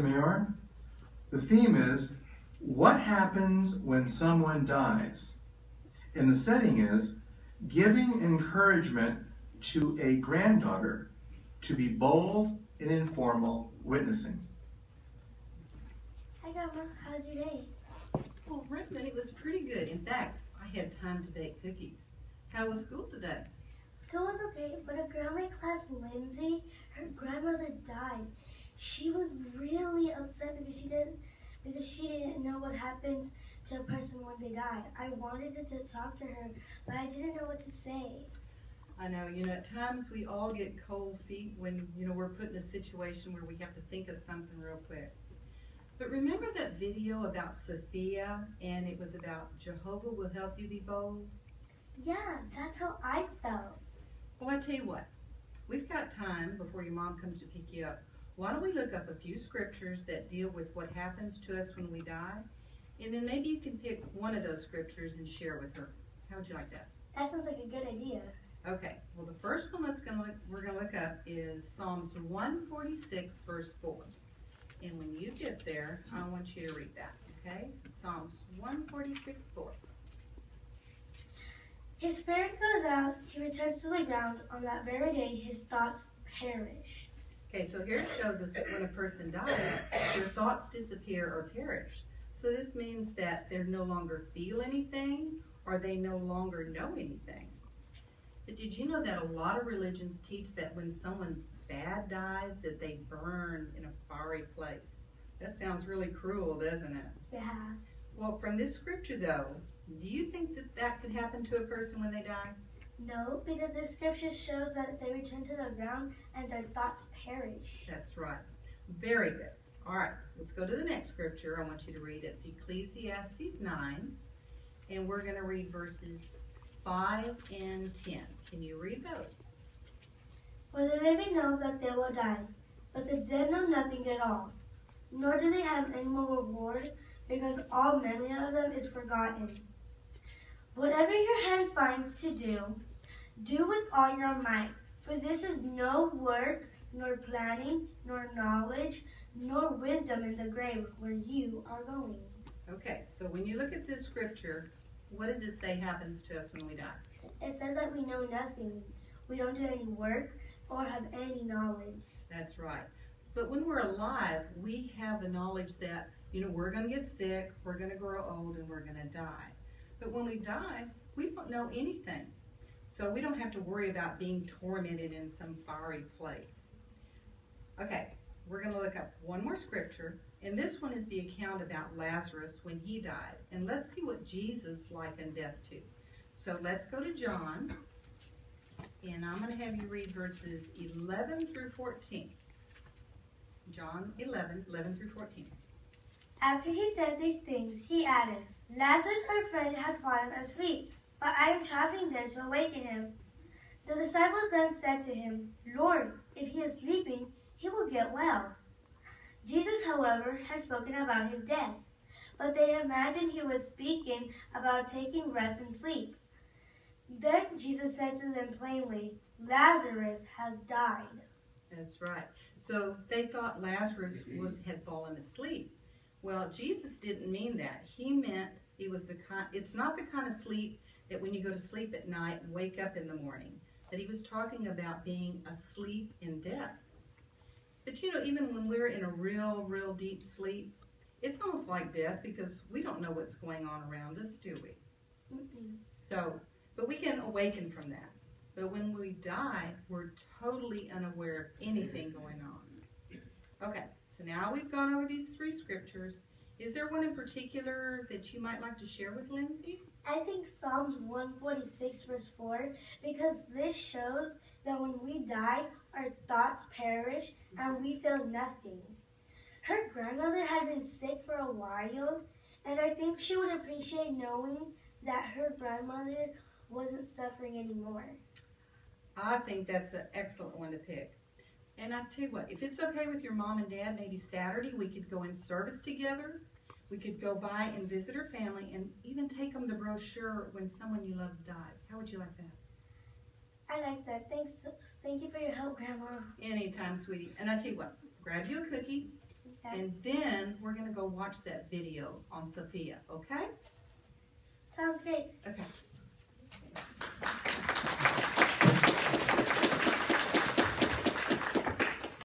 Pastor Mayor. The theme is, what happens when someone dies? And the setting is, giving encouragement to a granddaughter to be bold and informal witnessing. Hi Grandma, how's your day? Well, Rickman, it was pretty good. In fact, I had time to bake cookies. How was school today? School was okay, but a girl in my class, Lindsay, her grandmother died. She was really upset because she didn't know what happens to a person when they die. I wanted to talk to her, but I didn't know what to say. I know, at times we all get cold feet when, we're put in a situation where we have to think of something real quick. But remember that video about Sophia, and it was about Jehovah will help you be bold? Yeah, that's how I felt. Well, I tell you what, we've got time before your mom comes to pick you up. Why don't we look up a few scriptures that deal with what happens to us when we die? And then maybe you can pick one of those scriptures and share with her. How would you like that? That sounds like a good idea. Okay, well the first one we're going to look up is Psalms 146, verse 4. And when you get there, I want you to read that, okay? Psalms 146, 4. His spirit goes out, he returns to the ground. On that very day, his thoughts perish. Okay, so here it shows us that when a person dies, their thoughts disappear or perish. So this means that they no longer feel anything or they no longer know anything. But did you know that a lot of religions teach that when someone bad dies, that they burn in a fiery place? That sounds really cruel, doesn't it? Yeah. Well, from this scripture though, do you think that that could happen to a person when they die? No, because the scripture shows that they return to the ground and their thoughts perish. That's right. Very good. All right, let's go to the next scripture I want you to read. It's Ecclesiastes 9, and we're going to read verses 5 and 10. Can you read those? For the living know that they will die, but the dead know nothing at all, nor do they have any more reward, because all memory of them is forgotten. Whatever your hand finds to do, do with all your might, for this is no work, nor planning, nor knowledge, nor wisdom in the grave where you are going. Okay, so when you look at this scripture, what does it say happens to us when we die? It says that we know nothing. We don't do any work or have any knowledge. That's right. But when we're alive, we have the knowledge that, we're going to get sick, we're going to grow old, and we're going to die. But when we die, we don't know anything. So we don't have to worry about being tormented in some fiery place. Okay, we're going to look up one more scripture, and this one is the account about Lazarus when he died. And let's see what Jesus likened death to. So let's go to John, and I'm going to have you read verses 11 through 14. John 11 through 14. After he said these things, he added, Lazarus, our friend, has fallen asleep, but I am traveling there to awaken him. The disciples then said to him, Lord, if he is sleeping, he will get well. Jesus, however, had spoken about his death, but they imagined he was speaking about taking rest and sleep. Then Jesus said to them plainly, Lazarus has died. That's right. So they thought Lazarus had fallen asleep. Well, Jesus didn't mean that. He meant it's not the kind of sleep that when you go to sleep at night and wake up in the morning. That he was talking about being asleep in death. But even when we're in a real deep sleep, it's almost like death because we don't know what's going on around us, do we? So, but we can awaken from that. But when we die, we're totally unaware of anything going on. Okay, so now we've gone over these three scriptures. Is there one in particular that you might like to share with Lindsay? I think Psalms 146 verse 4, because this shows that when we die, our thoughts perish and we feel nothing. Her grandmother had been sick for a while, and I think she would appreciate knowing that her grandmother wasn't suffering anymore. I think that's an excellent one to pick. And I tell you what, if it's okay with your mom and dad, maybe Saturday we could go in service together. We could go by and visit her family and even take them the brochure when someone you love dies. How would you like that? I like that. Thank you for your help, Grandma. Anytime, sweetie. And I tell you what, grab you a cookie, Yeah. And then we're going to go watch that video on Sophia, okay? Sounds great. Okay.